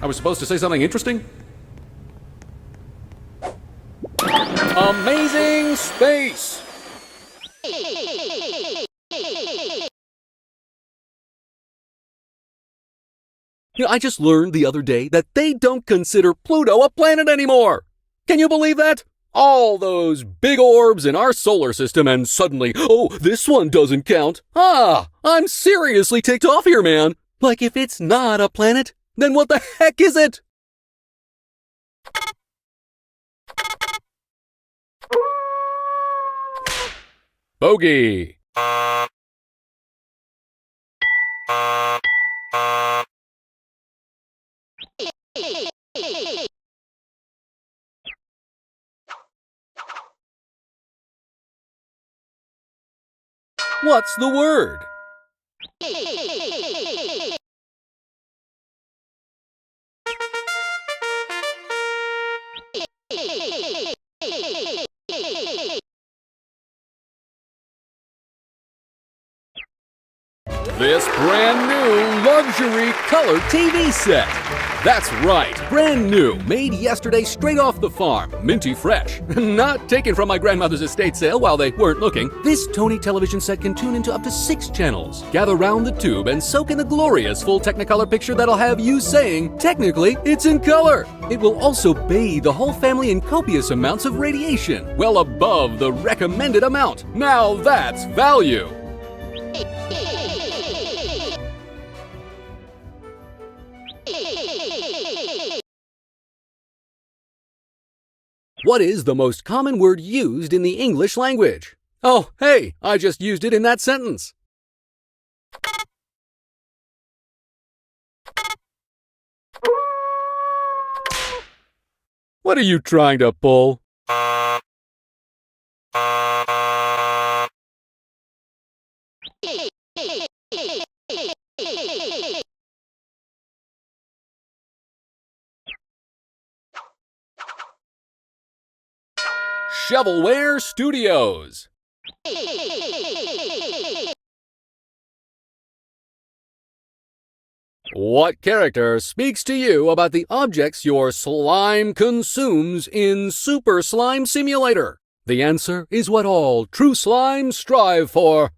I was supposed to say something interesting? Amazing space! You know, I just learned the other day that they don't consider Pluto a planet anymore. Can you believe that? All those big orbs in our solar system and suddenly, oh, this one doesn't count. I'm seriously ticked off here, man. Like if it's not a planet, then what the heck is it? Bogey. What's the word? This brand new luxury color TV set. That's right, brand new, made yesterday straight off the farm, minty fresh. Not taken from my grandmother's estate sale while they weren't looking. This Tony television set can tune into up to 6 channels. Gather round the tube and soak in a glorious full Technicolor picture that'll have you saying, technically, it's in color. It will also bathe the whole family in copious amounts of radiation, well above the recommended amount. Now that's value. What is the most common word used in the English language? Oh, hey, I just used it in that sentence. What are you trying to pull? Shovelware Studios. What character speaks to you about the objects your slime consumes in Super Slime Simulator? The answer is what all true slimes strive for.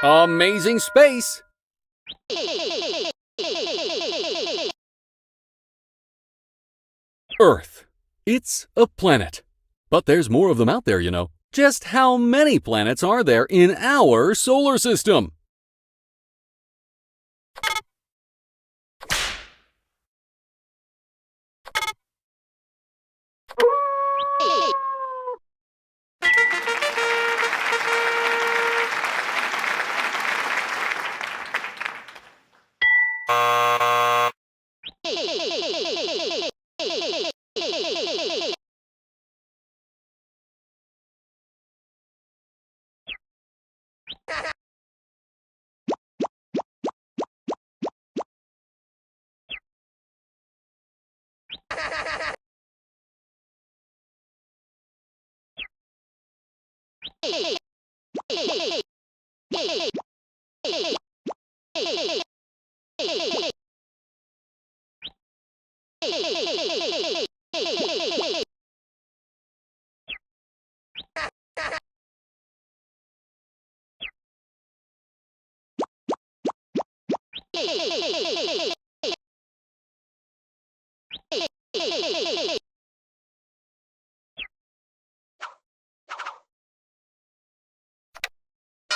Amazing space. Earth. It's a planet. But there's more of them out there, you know. Just how many planets are there in our solar system?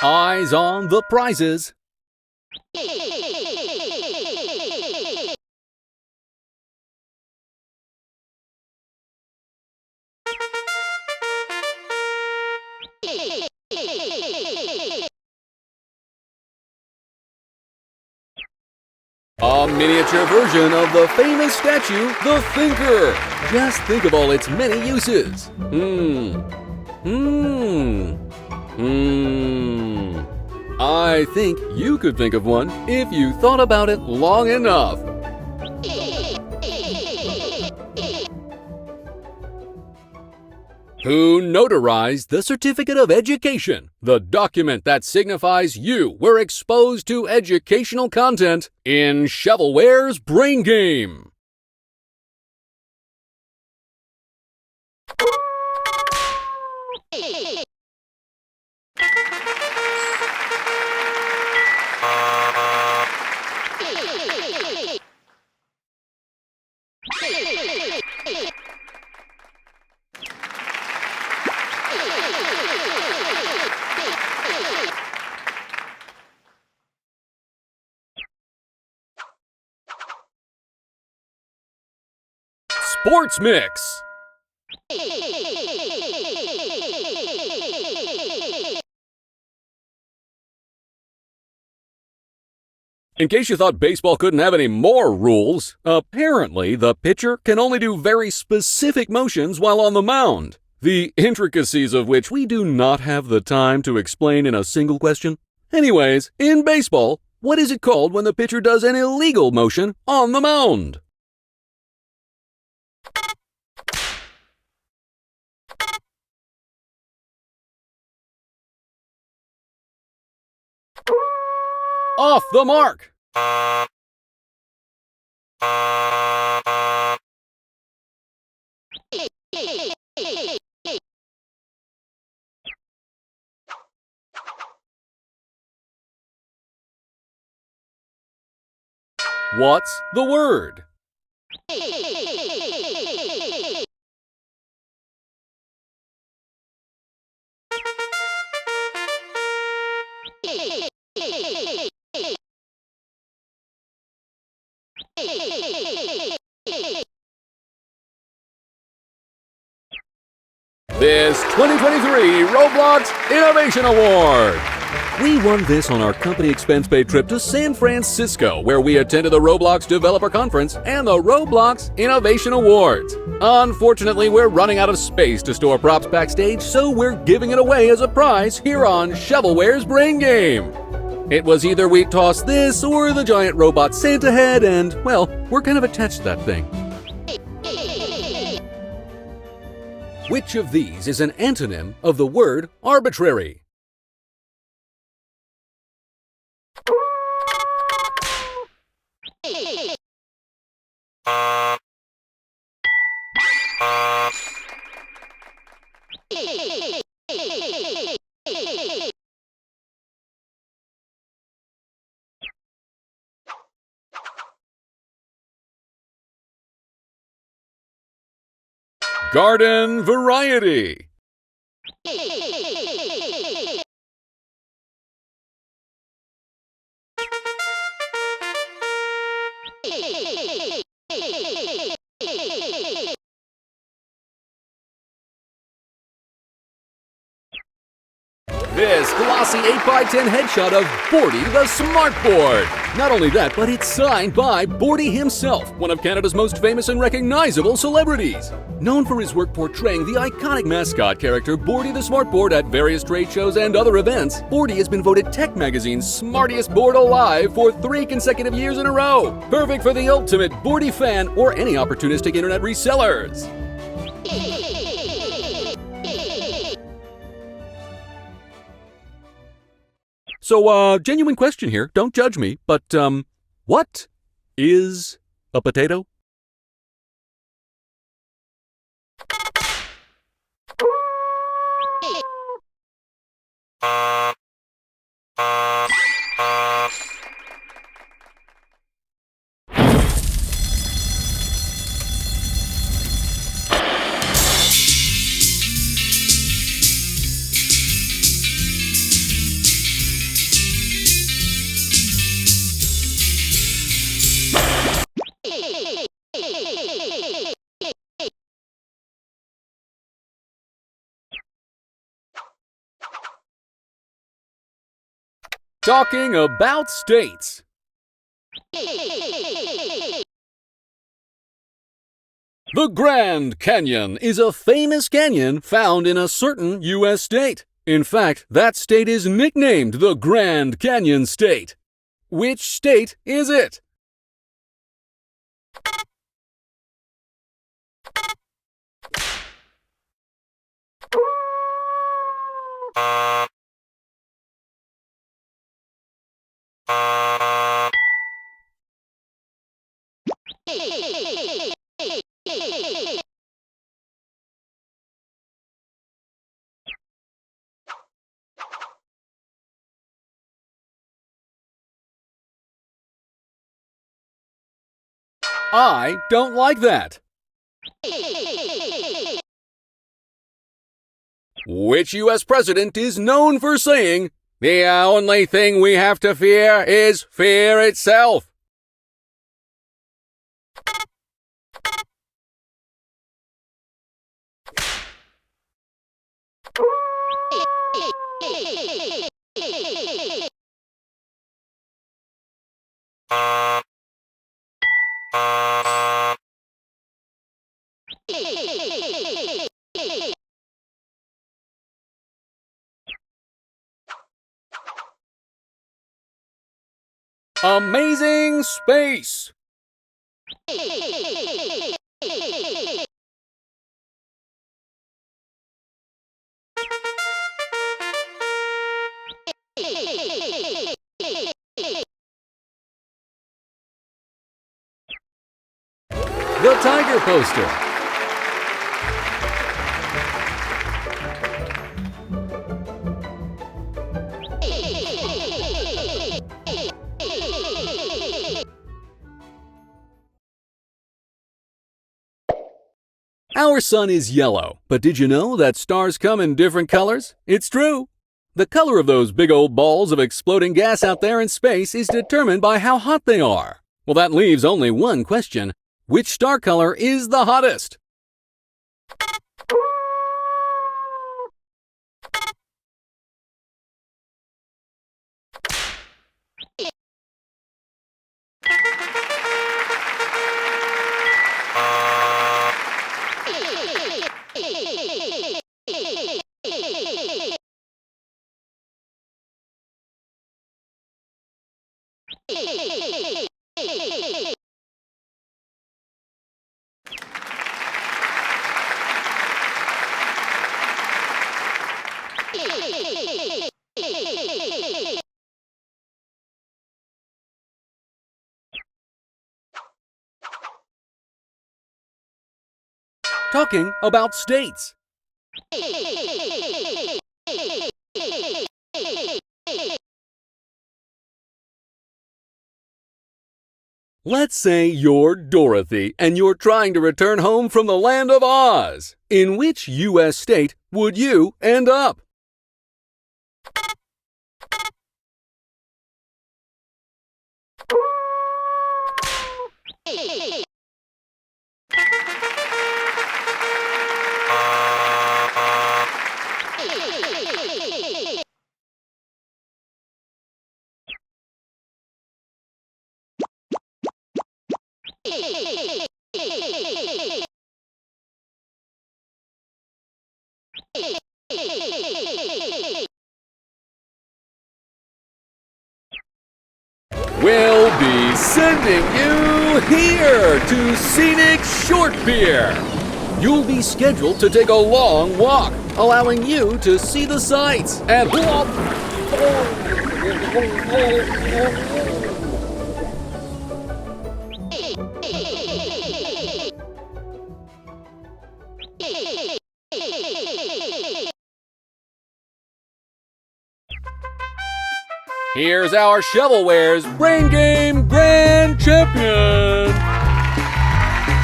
Eyes on the prizes. miniature version of the famous statue, the Thinker. Just think of all its many uses. I think you could think of one if you thought about it long enough. Who notarized the Certificate of Education, the document that signifies you were exposed to educational content in Shovelware's Brain Game? Sports Mix. In case you thought baseball couldn't have any more rules, apparently the pitcher can only do very specific motions while on the mound, the intricacies of which we do not have the time to explain in a single question. Anyways, in baseball, what is it called when the pitcher does an illegal motion on the mound? Off the mark. What's the word? This 2023 Roblox Innovation Award. We won this on our company expense-paid trip to San Francisco, where we attended the Roblox Developer Conference and the Roblox Innovation Awards. Unfortunately, we're running out of space to store props backstage, so we're giving it away as a prize here on Shovelware's Brain Game. It was either we toss this or the giant robot Santa head, and, well, we're kind of attached to that thing. Which of these is an antonym of the word arbitrary? Garden variety. This glossy 8x10 headshot of Bordy the Smartboard. Not only that, but it's signed by Bordy himself, one of Canada's most famous and recognizable celebrities. Known for his work portraying the iconic mascot character Bordy the Smartboard at various trade shows and other events, Bordy has been voted Tech Magazine's smartest board alive for 3 consecutive years in a row. Perfect for the ultimate Bordy fan or any opportunistic internet resellers. So, genuine question here, don't judge me, but, what is a potato? Talking about states. The Grand Canyon is a famous canyon found in a certain U.S. state. In fact, that state is nicknamed the Grand Canyon State. Which state is it? I don't like that. Which U.S. president is known for saying, "The only thing we have to fear is fear itself"? Amazing space! The Tiger Poster. Our sun is yellow, but did you know that stars come in different colors? It's true. The color of those big old balls of exploding gas out there in space is determined by how hot they are. Well, that leaves only one question. Which star color is the hottest? Talking about states. Let's say you're Dorothy and you're trying to return home from the land of Oz. In which U.S. state would you end up? We'll be sending you here to scenic Short Pier. You'll be scheduled to take a long walk, allowing you to see the sights and here's our Shovelware's Brain Game Grand Champion!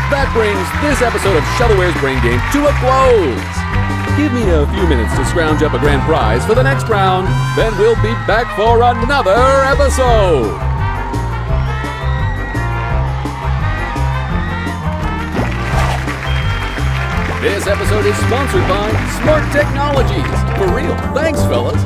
That brings this episode of Shovelware's Brain Game to a close. Give me a few minutes to scrounge up a grand prize for the next round, then we'll be back for another episode. This episode is sponsored by Smart Technologies. For real, thanks fellas.